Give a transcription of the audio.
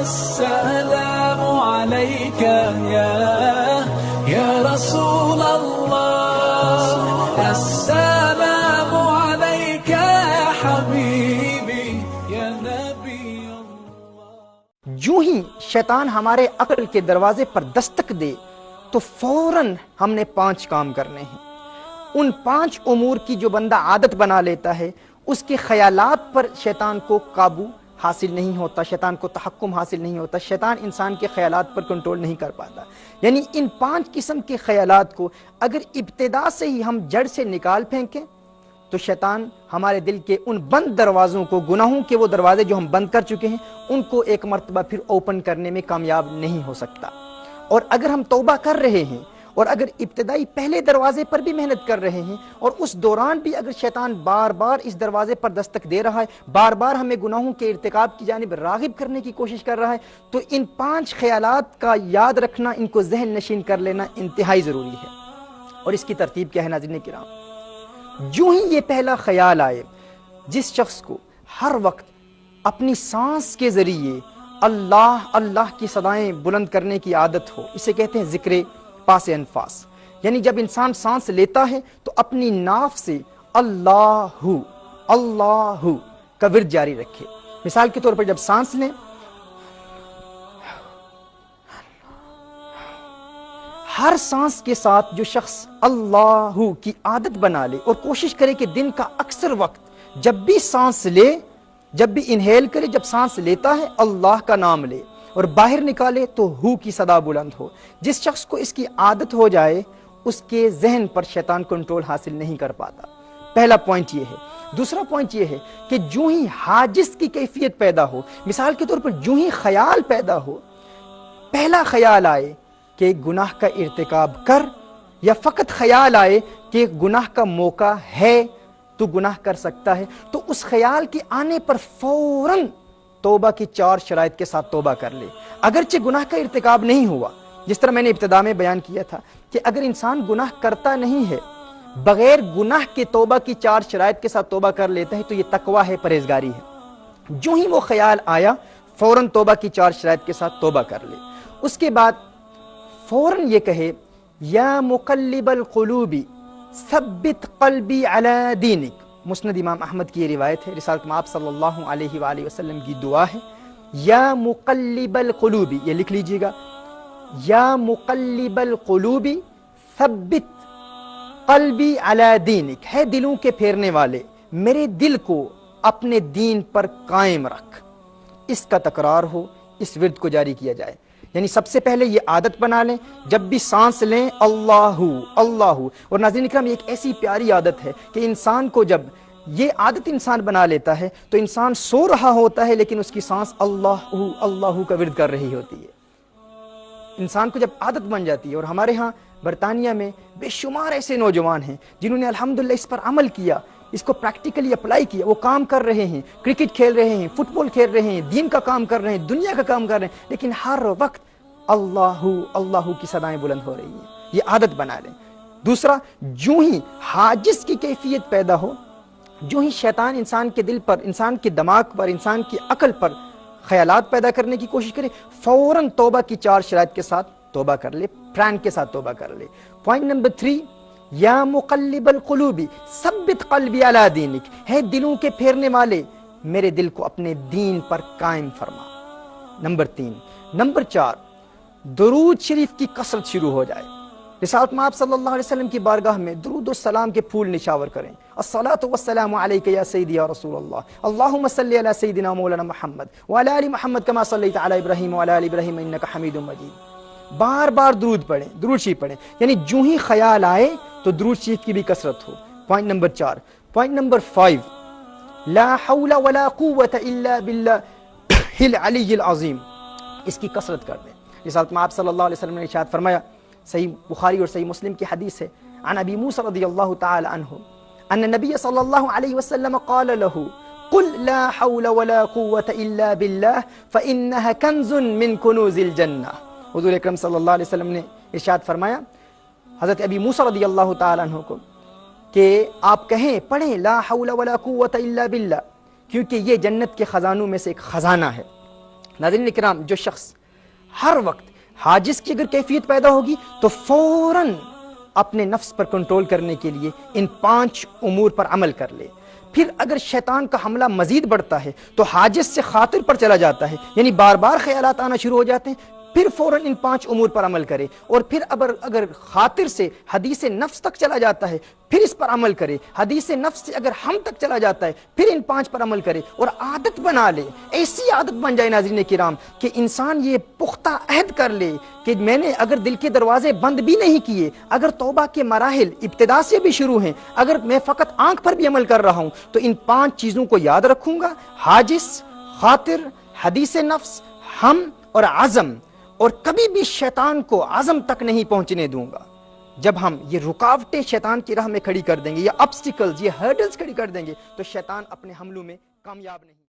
السلام عليك يا رسول الله، السلام عليك يا حبيبي يا نبي الله۔ جو ہی شیطان ہمارے عقل کے دروازے پر دستک دے تو فوراً ہم نے 5 کام کرنے ہیں۔ ان 5 امور کی جو بندہ عادت بنا لیتا ہے، اس کے خیالات پر شیطان کو قابو حاصل نہیں ہوتا، شیطان کو تحکم حاصل نہیں ہوتا، شیطان انسان کے خیالات پر کنٹرول نہیں کر پاتا۔ یعنی ان 5 قسم کے خیالات کو اگر ابتدا سے ہی ہم جڑ سے نکال پھینکیں تو شیطان ہمارے دل کے ان بند دروازوں کو، گناہوں کے وہ دروازے جو ہم بند کر چکے ہیں، ان کو ایک مرتبہ پھر اوپن کرنے میں کامیاب نہیں ہو سکتا۔ اور اگر ہم توبہ کر رہے ہیں اور اگر ابتدائی پہلے دروازے پر بھی محنت کر رہے ہیں اور اس دوران بھی اگر شیطان بار بار اس دروازے پر دستک دے رہا ہے، بار بار ہمیں گناہوں کے ارتکاب کی جانب راغب کرنے کی کوشش کر رہا ہے، تو ان 5 خیالات کا یاد رکھنا، ان کو ذہن نشین کر لینا انتہائی ضروری ہے۔ اور اس کی ترتیب کیا ہے ناظرین کرام؟ جو ہی یہ پہلا خیال آئے، جس شخص کو ہر وقت اپنی سانس کے ذریعے اللہ اللہ کی صدائیں بلند کرنے کی عادت ہو، اسے کہتے ہیں ذکر پاس انفاس، یعنی جب انسان سانس لیتا ہے تو اپنی ناف سے اللہ اللہ کا ورد جاری رکھے۔ مثال کے طور پر جب سانس لیں، ہر سانس کے ساتھ جو شخص اللہ کی عادت بنا لے اور کوشش کرے کہ دن کا اکثر وقت جب بھی سانس لے، جب بھی انہیل کرے، جب سانس لیتا ہے اللہ کا نام لے اور باہر نکالے تو ہو کی صدا بلند ہو۔ جس شخص کو اس کی عادت ہو جائے، اس کے ذہن پر شیطان کنٹرول حاصل نہیں کر پاتا۔ پہلا پوائنٹ یہ ہے۔ دوسرا پوائنٹ یہ ہے کہ جو ہی حاجز کی کیفیت پیدا ہو، مثال کے طور پر جو ہی خیال پیدا ہو، پہلا خیال آئے کہ گناہ کا ارتکاب کر، یا فقط خیال آئے کہ گناہ کا موقع ہے، تو گناہ کر سکتا ہے، تو اس خیال کے آنے پر فوراً توبہ کی 4 شرائط کے ساتھ توبہ کر لے۔ اگرچہ گناہ کا ارتکاب نہیں ہوا، جس طرح میں نے ابتدا میں بیان کیا تھا کہ اگر انسان گناہ کرتا نہیں ہے، بغیر گناہ کے توبہ کی 4 شرائط کے ساتھ توبہ کر لیتا ہے، تو یہ تقویٰ ہے، پرہیزگاری ہے۔ جو ہی وہ خیال آیا، فوراً توبہ کی 4 شرائط کے ساتھ توبہ کر لے۔ اس کے بعد فوراً یہ کہے یا مقلب القلوب ثبت قلبی علی دینک۔ مسند امام احمد کی یہ روایت ہے، رسالت مآب صلی اللہ علیہ وآلہ وسلم کی دعا ہے، یا مقلب القلوب، یہ لکھ لیجئے گا، یا مقلب القلوب ثبت قلبی علی دینک، ہے دلوں کے پھیرنے والے، میرے دل کو اپنے دین پر قائم رکھ۔ اس کا تکرار ہو، اس ورد کو جاری کیا جائے۔ یعنی سب سے پہلے یہ عادت بنا لیں، جب بھی سانس لیں اللہ اللہ۔ اور ناظرین اکرام، یہ ایک ایسی پیاری عادت ہے کہ انسان کو جب یہ عادت انسان بنا لیتا ہے تو انسان سو رہا ہوتا ہے لیکن اس کی سانس اللہ اللہ کا ورد کر رہی ہوتی ہے۔ انسان کو جب عادت بن جاتی ہے، اور ہمارے ہاں برطانیہ میں بے شمار ایسے نوجوان ہیں جنہوں نے الحمدللہ اس پر عمل کیا، اس کو پریکٹیکلی اپلائی کیا، وہ کام کر رہے ہیں، کرکٹ کھیل رہے ہیں، فٹ بال کھیل رہے ہیں، دین کا کام کر رہے ہیں، دنیا کا کام کر رہے ہیں، لیکن ہر وقت اللہ اللہ کی صدائیں بلند ہو رہی ہیں۔ یہ عادت بنا لیں۔ دوسرا، جو ہی حاجز کی کیفیت پیدا ہو، جو ہی شیطان انسان کے دل پر، انسان کے دماغ پر، انسان کی عقل پر خیالات پیدا کرنے کی کوشش کرے، فوراً توبہ کی 4 شرائط کے ساتھ توبہ کر لے، پران کے ساتھ توبہ کر لے۔ پوائنٹ نمبر 3، یا مقلب القلوب ثبت قلبی علی دینک، ہے دلوں کے پھیرنے والے، میرے دل کو اپنے دین پر قائم فرما۔ نمبر 3۔ نمبر 4، درود شریف کی کثرت شروع ہو جائے۔ رسالت مآب صلی اللہ علیہ وسلم کی بارگاہ میں درود و سلام کے پھول نشاور کریں۔ الصلاۃ والسلام علیک یا سیدی یا رسول اللہ، اللہم صلی علی سیدنا مولانا محمد وعلی آل محمد کما صلیت علی ابراہیم وعلی آل ابراہیم انک حمید مجید۔ بار بار درود پڑھیں، درود شریف پڑھیں، یعنی جو ہی خیال آئے تو درود شریف کی بھی کثرت ہو۔ Point number 4۔ پوائنٹ نمبر 5، لا حول ولا قوة الا باللہ العلی العظیم، اس کی کثرت کر دیں۔ رسالت مآب صلی اللہ علیہ وسلم نے ارشاد فرمایا، صحیح بخاری اور صحیح مسلم کی حدیث ہے، عن ابی موسیٰ رضی اللہ تعالی عنہ ان النبی صلی اللہ علیہ وسلم قال له قل لا حول ولا قوة الا باللہ فإنها کنز من کنوز الجنہ۔ حضور اکرم صلی اللہ علیہ وسلم نے ارشاد فرمایا حضرت ابی موسیٰ رضی اللہ تعالی عنہ کو کہ آپ کہیں، پڑھیں لا حول ولا قوة الا باللہ، کیونکہ یہ جنت کے خزانوں میں سے ایک خزانہ ہے۔ ناظرین کرام، جو شخص ہر وقت حاجز کی اگر کیفیت پیدا ہوگی تو فوراً اپنے نفس پر کنٹرول کرنے کے لیے ان 5 امور پر عمل کر لے۔ پھر اگر شیطان کا حملہ مزید بڑھتا ہے تو حاجز سے خاطر پر چلا جاتا ہے، یعنی بار بار خیالات آنا شروع ہو جاتے ہیں، پھر فوراً ان 5 امور پر عمل کرے، اور پھر اگر خاطر سے حدیث نفس تک چلا جاتا ہے پھر اس پر عمل کرے، حدیث نفس سے اگر ہم تک چلا جاتا ہے پھر ان 5 پر عمل کرے اور عادت بنا لے، ایسی عادت بن جائے ناظرین کرام کہ انسان یہ پختہ عہد کر لے کہ میں نے اگر دل کے دروازے بند بھی نہیں کیے، اگر توبہ کے مراحل ابتدا سے بھی شروع ہیں، اگر میں فقط آنکھ پر بھی عمل کر رہا ہوں تو ان 5 چیزوں کو یاد رکھوں گا، حاجز، خاطر، حدیث نفس، ہم اور عزم، اور کبھی بھی شیطان کو عزم تک نہیں پہنچنے دوں گا۔ جب ہم یہ رکاوٹیں شیطان کی راہ میں کھڑی کر دیں گے، یہ obstacles، یہ hurdles کھڑی کر دیں گے، تو شیطان اپنے حملوں میں کامیاب نہیں